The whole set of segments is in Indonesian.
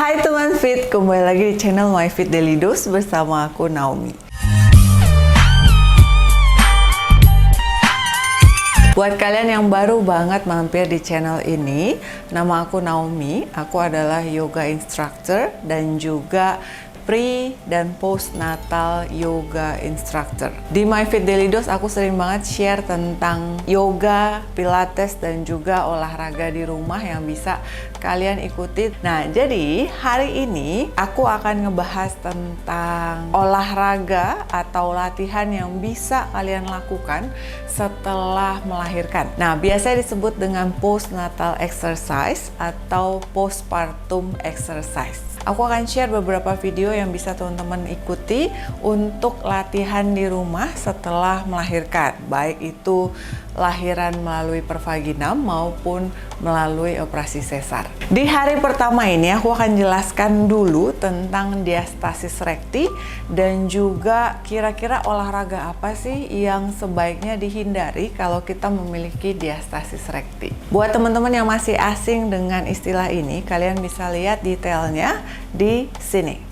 Hai teman fit, kembali lagi di channel My Fit Daily Dose bersama aku Naomi. Buat kalian yang baru banget mampir di channel ini, nama aku Naomi, aku adalah yoga instructor dan juga pre dan postnatal yoga instructor. Di My Fit Daily Dose aku sering banget share tentang yoga, pilates dan juga olahraga di rumah yang bisa kalian ikuti. Nah, jadi hari ini aku akan ngebahas tentang olahraga atau latihan yang bisa kalian lakukan setelah melahirkan. Nah, biasanya disebut dengan postnatal exercise atau postpartum exercise. Aku akan share beberapa video yang bisa teman-teman ikuti untuk latihan di rumah setelah melahirkan, baik itu lahiran melalui pervaginam maupun melalui operasi sesar. Di hari pertama ini aku akan jelaskan dulu tentang diastasis rekti dan juga kira-kira olahraga apa sih yang sebaiknya dihindari kalau kita memiliki diastasis rekti. Buat teman-teman yang masih asing dengan istilah ini, kalian bisa lihat detailnya di sini.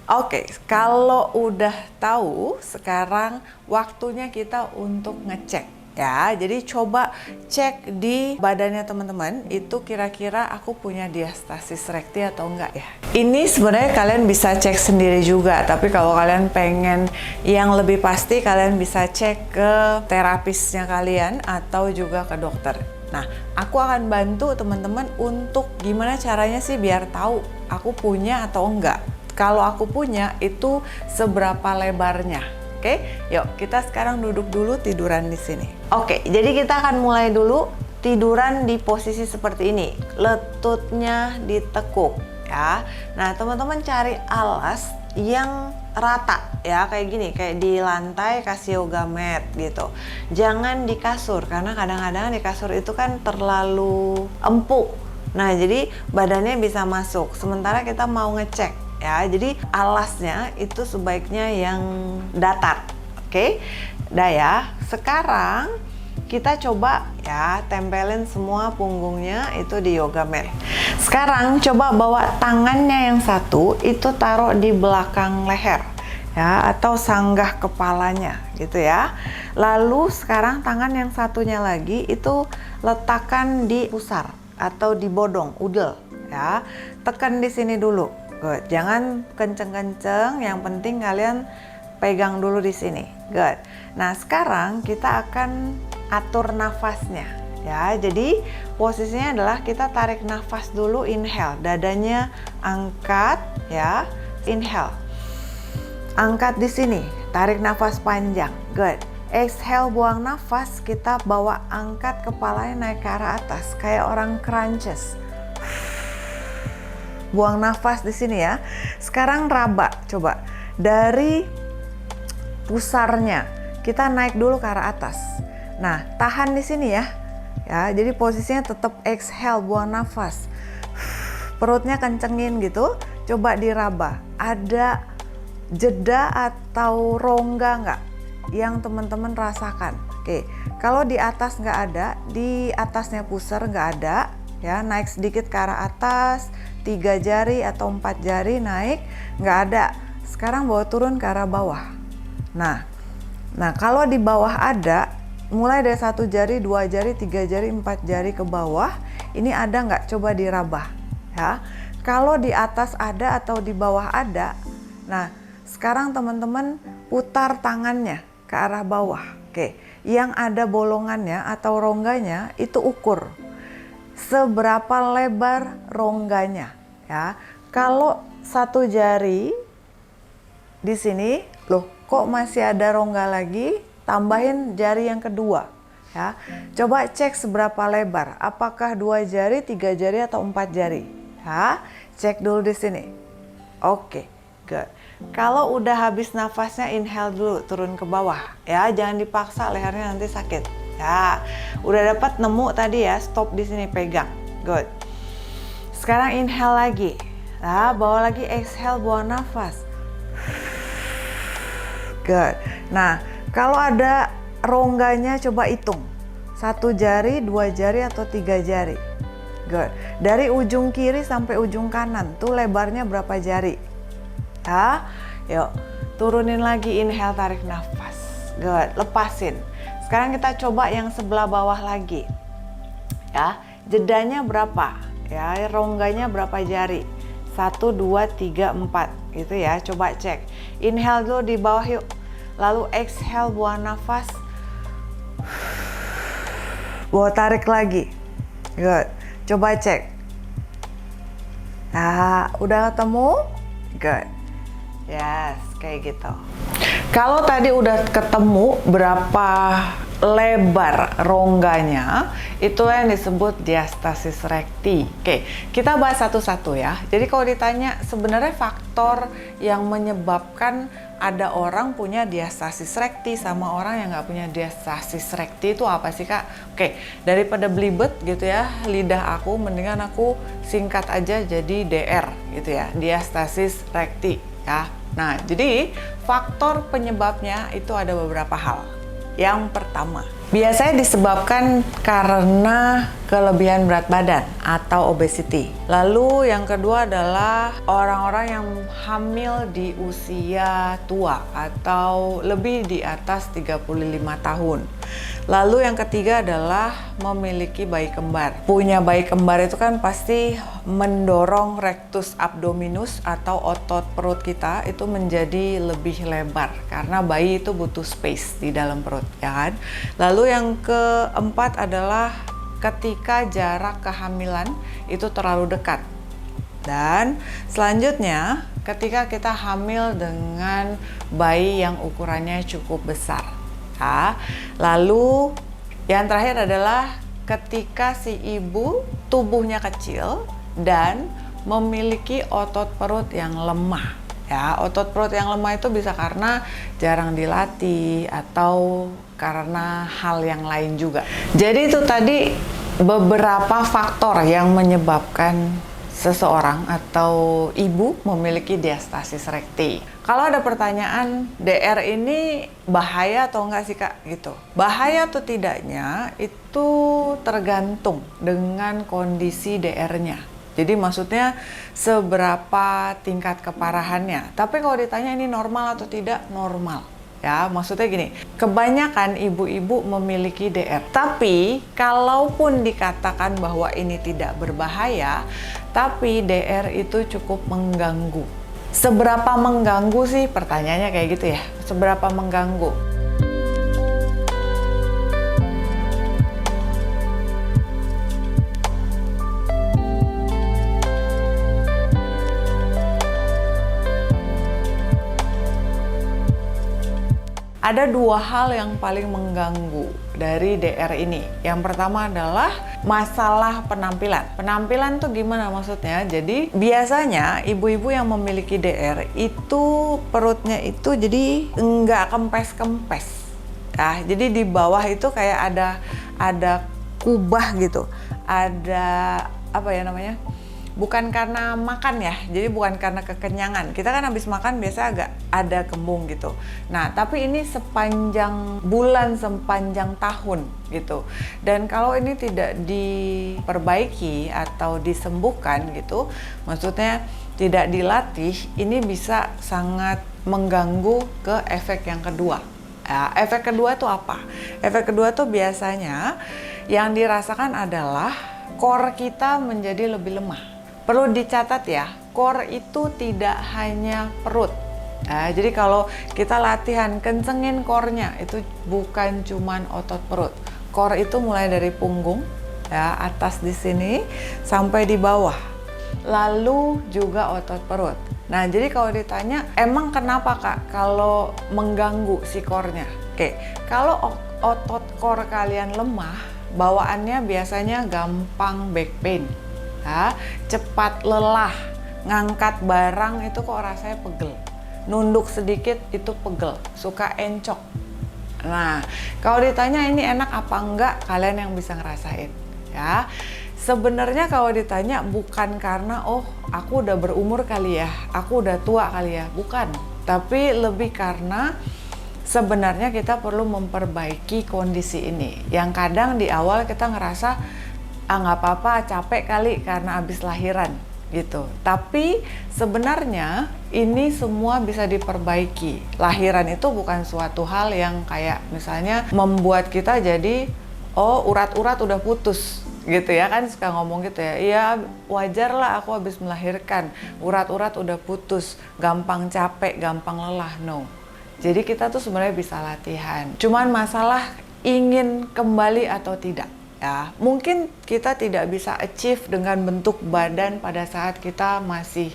Oke, kalau udah tahu, sekarang waktunya kita untuk ngecek ya. Jadi coba cek di badannya teman-teman, itu kira-kira aku punya diastasis rekti atau enggak ya. Ini sebenarnya kalian bisa cek sendiri juga, tapi kalau kalian pengen yang lebih pasti, kalian bisa cek ke terapisnya kalian atau juga ke dokter. Nah, aku akan bantu teman-teman untuk gimana caranya sih biar tahu aku punya atau enggak. Kalau aku punya, itu seberapa lebarnya. Oke, yuk kita sekarang duduk dulu tiduran di sini. Oke, jadi kita akan mulai dulu tiduran di posisi seperti ini. Lututnya ditekuk ya. Nah, teman-teman cari alas yang rata ya, kayak gini, kayak di lantai kasih yoga mat gitu. Jangan di kasur, karena kadang-kadang di kasur itu kan terlalu empuk. Nah, jadi badannya bisa masuk. Sementara kita mau ngecek ya, jadi alasnya itu sebaiknya yang datar. Oke, dah ya. Sekarang kita coba ya tempelin semua punggungnya itu di yoga mat. Sekarang coba bawa tangannya yang satu itu taruh di belakang leher ya, atau sanggah kepalanya gitu ya. Lalu sekarang tangan yang satunya lagi itu letakkan di pusar atau di bodong, udel ya. Tekan di sini dulu. Good. Jangan kenceng-kenceng, yang penting kalian pegang dulu di sini. Good. Nah, sekarang kita akan atur nafasnya ya. Jadi posisinya adalah kita tarik nafas dulu, inhale, dadanya angkat ya, inhale. Angkat di sini, tarik nafas panjang. Good. Exhale, buang nafas, kita bawa angkat kepalanya naik ke arah atas kayak orang crunches. Buang nafas di sini ya. Sekarang raba, coba dari pusarnya kita naik dulu ke arah atas. Nah, tahan di sini ya. Ya, jadi posisinya tetap exhale, buang nafas. Perutnya kencengin gitu. Coba diraba. Ada jeda atau rongga nggak yang teman-teman rasakan? Oke, kalau di atas nggak ada, di atasnya pusar nggak ada. Ya, naik sedikit ke arah atas, 3 jari atau 4 jari naik, nggak ada. Sekarang bawa turun ke arah bawah. Nah kalau di bawah ada, mulai dari 1 jari, 2 jari, 3 jari, 4 jari ke bawah, ini ada nggak? Coba diraba ya. Kalau di atas ada atau di bawah ada, nah sekarang teman-teman putar tangannya ke arah bawah. Oke, yang ada bolongannya atau rongganya itu ukur seberapa lebar rongganya ya. Kalau 1 jari di sini, loh kok masih ada rongga lagi, tambahin jari yang kedua ya. Coba cek seberapa lebar, apakah 2 jari, 3 jari atau 4 jari Ya, cek dulu di sini. Oke, good. Kalau udah habis nafasnya, inhale dulu, turun ke bawah. Ya, jangan dipaksa, lehernya nanti sakit. Ya, udah dapat nemu tadi ya, stop di sini, pegang. Good. Sekarang inhale lagi. Nah, bawa lagi, exhale, buang nafas. Good. Nah, kalau ada rongganya coba hitung. 1 jari, 2 jari, atau 3 jari. Good. Dari ujung kiri sampai ujung kanan, tuh lebarnya berapa jari? Ya, yuk turunin lagi, inhale, tarik nafas. Good, lepasin. Sekarang kita coba yang sebelah bawah lagi. Ya, jedanya berapa? Ya, rongganya berapa jari? 1, 2, 3, 4. Gitu ya, coba cek. Inhale dulu di bawah yuk. Lalu exhale, buang nafas. Bawa tarik lagi. Good. Coba cek. Nah, udah ketemu? Good. Yes, kayak gitu. Kalau tadi udah ketemu berapa lebar rongganya, itu yang disebut diastasis recti. Oke, kita bahas satu-satu ya. Jadi kalau ditanya sebenarnya faktor yang menyebabkan ada orang punya diastasis recti sama orang yang nggak punya diastasis recti itu apa sih, Kak? Oke, daripada belibet gitu ya, lidah aku, mendingan aku singkat aja jadi DR gitu ya, diastasis recti ya. Nah, jadi faktor penyebabnya itu ada beberapa hal. Yang pertama, biasanya disebabkan karena kelebihan berat badan atau obesity. Lalu yang kedua adalah orang-orang yang hamil di usia tua atau lebih di atas 35 tahun. Lalu yang ketiga adalah memiliki bayi kembar. Punya bayi kembar itu kan pasti mendorong rectus abdominus atau otot perut kita itu menjadi lebih lebar karena bayi itu butuh space di dalam perut, ya kan? Lalu yang keempat adalah ketika jarak kehamilan itu terlalu dekat. Dan selanjutnya ketika kita hamil dengan bayi yang ukurannya cukup besar. Ya. Lalu yang terakhir adalah ketika si ibu tubuhnya kecil dan memiliki otot perut yang lemah. Ya, otot perut yang lemah itu bisa karena jarang dilatih atau karena hal yang lain juga. Jadi itu tadi beberapa faktor yang menyebabkan seseorang atau ibu memiliki diastasis recti. Kalau ada pertanyaan, DR ini bahaya atau enggak sih, Kak? Gitu. Bahaya atau tidaknya itu tergantung dengan kondisi DR-nya. Jadi maksudnya seberapa tingkat keparahannya. Tapi kalau ditanya ini normal atau tidak, normal. Ya, maksudnya gini, kebanyakan ibu-ibu memiliki DR. Tapi, kalaupun dikatakan bahwa ini tidak berbahaya, tapi DR itu cukup mengganggu. Seberapa mengganggu sih? Pertanyaannya kayak gitu ya. Seberapa mengganggu? Ada dua hal yang paling mengganggu dari DR ini. Yang pertama adalah masalah penampilan. Penampilan tuh gimana maksudnya? Jadi biasanya ibu-ibu yang memiliki DR itu perutnya itu jadi nggak kempes-kempes. Nah, jadi di bawah itu kayak ada kubah gitu. Ada apa ya namanya? Bukan karena makan ya, jadi bukan karena kekenyangan. Kita kan habis makan biasa agak ada kembung gitu. Nah, tapi ini sepanjang bulan, sepanjang tahun gitu. Dan kalau ini tidak diperbaiki atau disembuhkan gitu, maksudnya tidak dilatih, ini bisa sangat mengganggu ke efek yang kedua. Ya, efek kedua itu apa? Efek kedua tuh biasanya yang dirasakan adalah core kita menjadi lebih lemah. Perlu dicatat ya, core itu tidak hanya perut. Nah, jadi kalau kita latihan kencengin core-nya, itu bukan cuman otot perut. Core itu mulai dari punggung, ya, atas di sini sampai di bawah. Lalu juga otot perut. Nah, jadi kalau ditanya, emang kenapa, Kak, kalau mengganggu si core-nya? Oke, kalau otot core kalian lemah, bawaannya biasanya gampang back pain. ya, cepat lelah, ngangkat barang itu kok rasanya pegel, nunduk sedikit itu pegel, suka encok. Nah, kalau ditanya ini enak apa enggak, kalian yang bisa ngerasain ya. Sebenarnya kalau ditanya bukan karena oh aku udah berumur kali ya, aku udah tua kali ya, bukan. Tapi lebih karena sebenarnya kita perlu memperbaiki kondisi ini. Yang kadang di awal kita ngerasa nggak apa-apa, capek kali karena habis lahiran gitu. Tapi sebenarnya ini semua bisa diperbaiki. Lahiran itu bukan suatu hal yang kayak misalnya membuat kita jadi oh urat-urat udah putus gitu ya, kan suka ngomong gitu ya, iya wajar lah aku habis melahirkan, urat-urat udah putus, gampang capek, gampang lelah. No, jadi kita tuh sebenarnya bisa latihan, cuman masalah ingin kembali atau tidak ya. Mungkin kita tidak bisa achieve dengan bentuk badan pada saat kita masih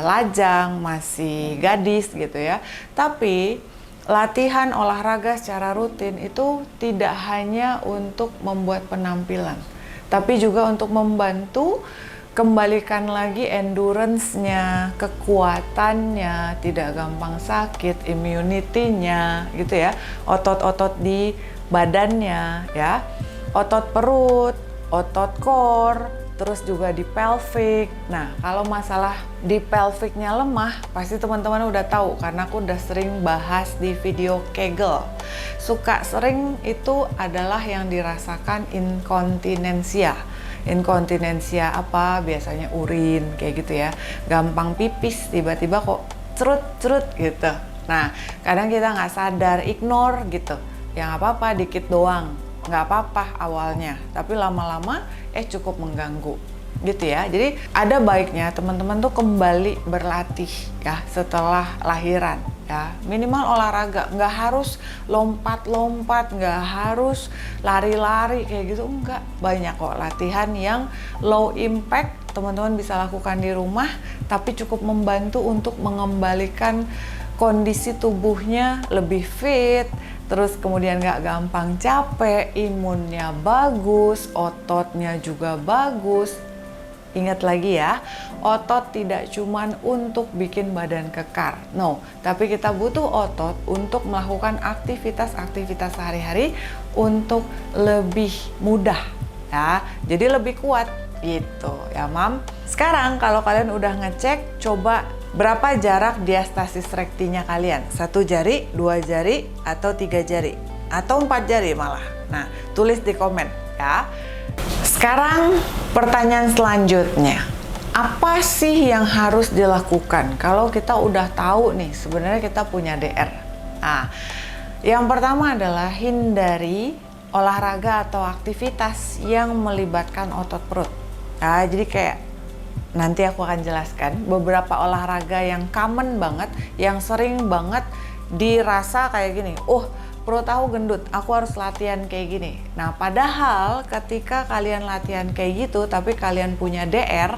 lajang, masih gadis gitu ya, tapi latihan olahraga secara rutin itu tidak hanya untuk membuat penampilan, tapi juga untuk membantu kembalikan lagi endurance-nya, kekuatannya, tidak gampang sakit, immunity-nya gitu ya, otot-otot di badannya ya, otot perut, otot core, terus juga di pelvic. Nah, kalau masalah di pelvicnya lemah, pasti teman-teman udah tahu karena aku udah sering bahas di video Kegel. Suka sering itu adalah yang dirasakan inkontinensia. Inkontinensia apa? Biasanya urin kayak gitu ya. Gampang pipis, tiba-tiba kok cerut-cerut gitu. Nah, kadang kita nggak sadar, ignore gitu. Ya nggak apa-apa, dikit doang. Nggak apa-apa awalnya, tapi lama-lama cukup mengganggu gitu ya. Jadi ada baiknya teman-teman tuh kembali berlatih ya setelah lahiran ya, minimal olahraga, nggak harus lompat-lompat, nggak harus lari-lari kayak gitu, enggak. Banyak kok latihan yang low impact teman-teman bisa lakukan di rumah, tapi cukup membantu untuk mengembalikan kondisi tubuhnya lebih fit, terus kemudian nggak gampang capek, imunnya bagus, ototnya juga bagus. Ingat lagi ya, otot tidak cuman untuk bikin badan kekar, no, tapi kita butuh otot untuk melakukan aktivitas-aktivitas sehari-hari untuk lebih mudah ya, jadi lebih kuat gitu ya Mam. Sekarang kalau kalian udah ngecek, coba berapa jarak diastasis rektinya kalian? 1 jari, 2 jari, atau 3 jari? Atau 4 jari malah? Nah, tulis di komen ya. Sekarang pertanyaan selanjutnya. Apa sih yang harus dilakukan kalau kita udah tahu nih sebenarnya kita punya DR? Nah, yang pertama adalah hindari olahraga atau aktivitas yang melibatkan otot perut. Nah, jadi kayak nanti aku akan jelaskan beberapa olahraga yang common banget, yang sering banget dirasa kayak gini, perut aku gendut, aku harus latihan kayak gini. Nah, padahal ketika kalian latihan kayak gitu, tapi kalian punya DR,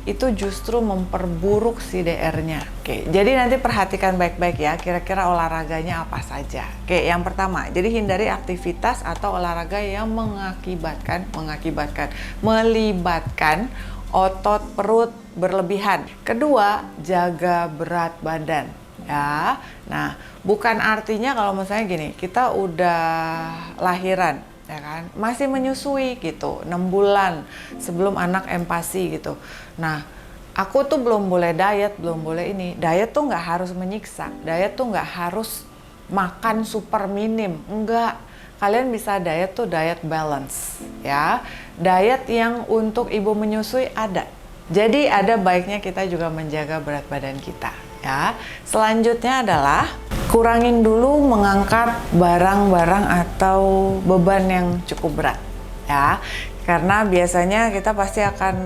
itu justru memperburuk si DR-nya. Oke, jadi nanti perhatikan baik-baik ya, kira-kira olahraganya apa saja. Oke, yang pertama, jadi hindari aktivitas atau olahraga yang melibatkan otot perut berlebihan. Kedua, jaga berat badan ya. Nah, bukan artinya kalau misalnya gini, kita udah lahiran ya kan, masih menyusui gitu, 6 bulan sebelum anak empasi gitu. Nah, aku tuh belum boleh diet, belum boleh ini. Diet tuh nggak harus menyiksa, diet tuh nggak harus makan super minim, enggak. Kalian bisa diet tuh diet balance ya. Diet yang untuk ibu menyusui ada. Jadi ada baiknya kita juga menjaga berat badan kita ya. Selanjutnya adalah kurangin dulu mengangkat barang-barang atau beban yang cukup berat ya. Karena biasanya kita pasti akan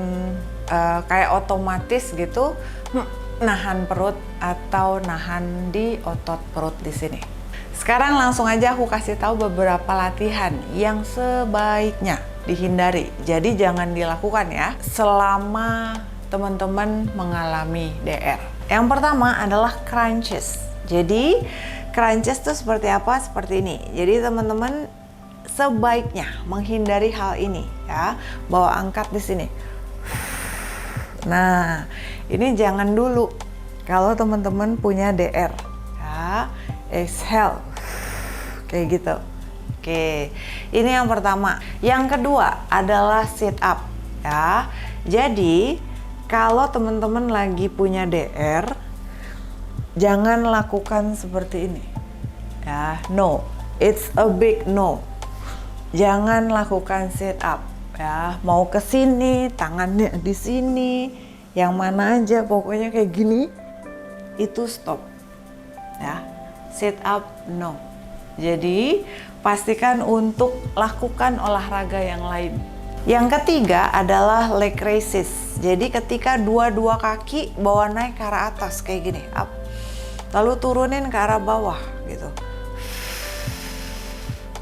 kayak otomatis gitu nahan perut atau nahan di otot perut di sini. Sekarang langsung aja aku kasih tahu beberapa latihan yang sebaiknya dihindari. Jadi jangan dilakukan ya selama teman-teman mengalami DR. Yang pertama adalah crunches. Jadi crunches itu seperti apa? Seperti ini. Jadi teman-teman sebaiknya menghindari hal ini ya. Bawa angkat di sini. Nah, ini jangan dulu kalau teman-teman punya DR ya. Exhale kayak gitu. Oke, ini yang pertama. Yang kedua adalah sit up ya. Jadi kalau teman-teman lagi punya DR, jangan lakukan seperti ini ya. No, it's a big no. Jangan lakukan sit up ya. Mau ke sini, tangannya di sini, yang mana aja pokoknya kayak gini, itu stop ya. Sit up no. Jadi pastikan untuk lakukan olahraga yang lain. Yang ketiga adalah leg raises. Jadi ketika dua-dua kaki bawa naik ke arah atas kayak gini, up. Lalu turunin ke arah bawah gitu.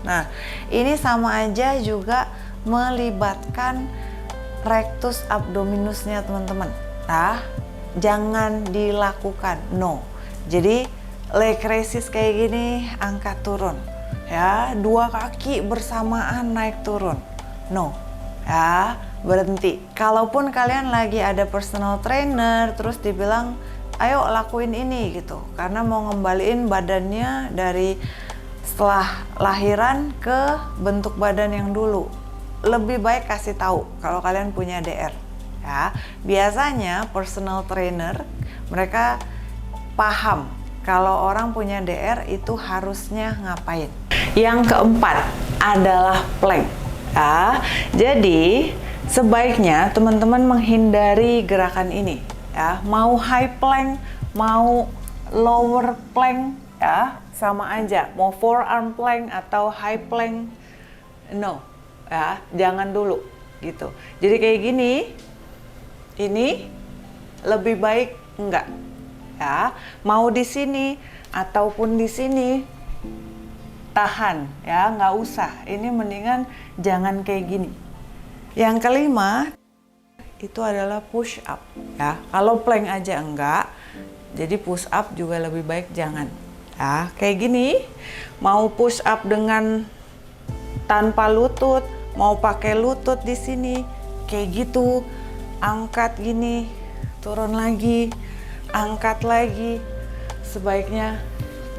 Nah, ini sama aja juga melibatkan rectus abdominusnya teman-teman. Nah, jangan dilakukan, no. Jadi leg raises kayak gini, angkat turun ya, dua kaki bersamaan naik turun, no ya, berhenti. Kalaupun kalian lagi ada personal trainer terus dibilang ayo lakuin ini gitu, karena mau ngembaliin badannya dari setelah lahiran ke bentuk badan yang dulu, lebih baik kasih tahu kalau kalian punya DR ya. Biasanya personal trainer mereka paham kalau orang punya DR itu harusnya ngapain. Yang keempat adalah plank ya. Jadi sebaiknya teman-teman menghindari gerakan ini ya. Mau high plank, mau lower plank ya, sama aja. Mau forearm plank atau high plank, no ya, jangan dulu gitu. Jadi kayak gini, ini lebih baik enggak ya. Mau di sini ataupun di sini, tahan ya, nggak usah. Ini mendingan jangan kayak gini. Yang kelima itu adalah push up ya. Kalau plank aja enggak, jadi push up juga lebih baik jangan ya. Kayak gini, mau push up dengan tanpa lutut, mau pakai lutut di sini, kayak gitu. Angkat gini, turun lagi, angkat lagi, sebaiknya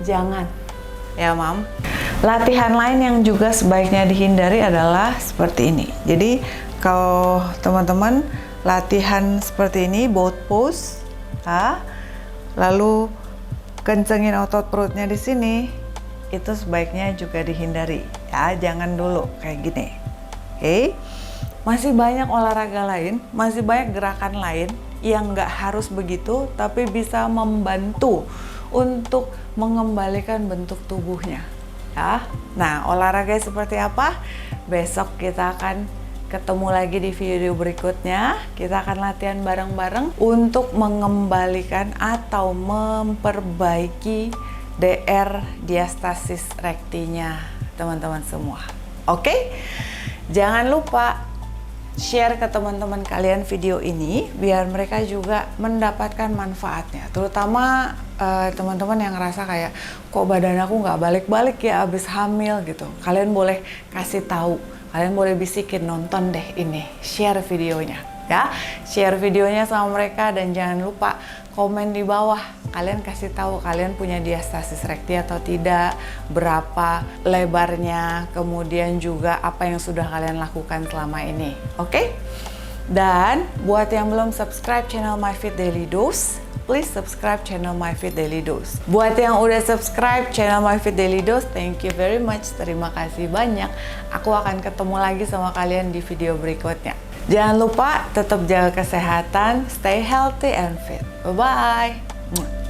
jangan ya mam. Latihan lain yang juga sebaiknya dihindari adalah seperti ini. Jadi kalau teman-teman latihan seperti ini, boat pose ya, lalu kencengin otot perutnya di sini, itu sebaiknya juga dihindari ya, jangan dulu kayak gini. Oke, masih banyak olahraga lain, masih banyak gerakan lain yang nggak harus begitu, tapi bisa membantu untuk mengembalikan bentuk tubuhnya ya. Nah, olahraga seperti apa? Besok kita akan ketemu lagi di video berikutnya. Kita akan latihan bareng-bareng untuk mengembalikan atau memperbaiki DR diastasis rektinya teman-teman semua. Oke? Jangan lupa share ke teman-teman kalian video ini biar mereka juga mendapatkan manfaatnya, terutama teman-teman yang ngerasa kayak kok badan aku nggak balik-balik ya abis hamil gitu. Kalian boleh kasih tahu, kalian boleh bisikin, nonton deh ini, share videonya ya, share videonya sama mereka. Dan jangan lupa komen di bawah, kalian kasih tahu kalian punya diastasis rekti atau tidak, berapa lebarnya, kemudian juga apa yang sudah kalian lakukan selama ini. Oke? Dan buat yang belum subscribe channel MyFit Daily Dose, please subscribe channel MyFit Daily Dose. Buat yang udah subscribe channel MyFit Daily Dose, thank you very much, terima kasih banyak. Aku akan ketemu lagi sama kalian di video berikutnya. Jangan lupa tetap jaga kesehatan, stay healthy and fit. Bye-bye.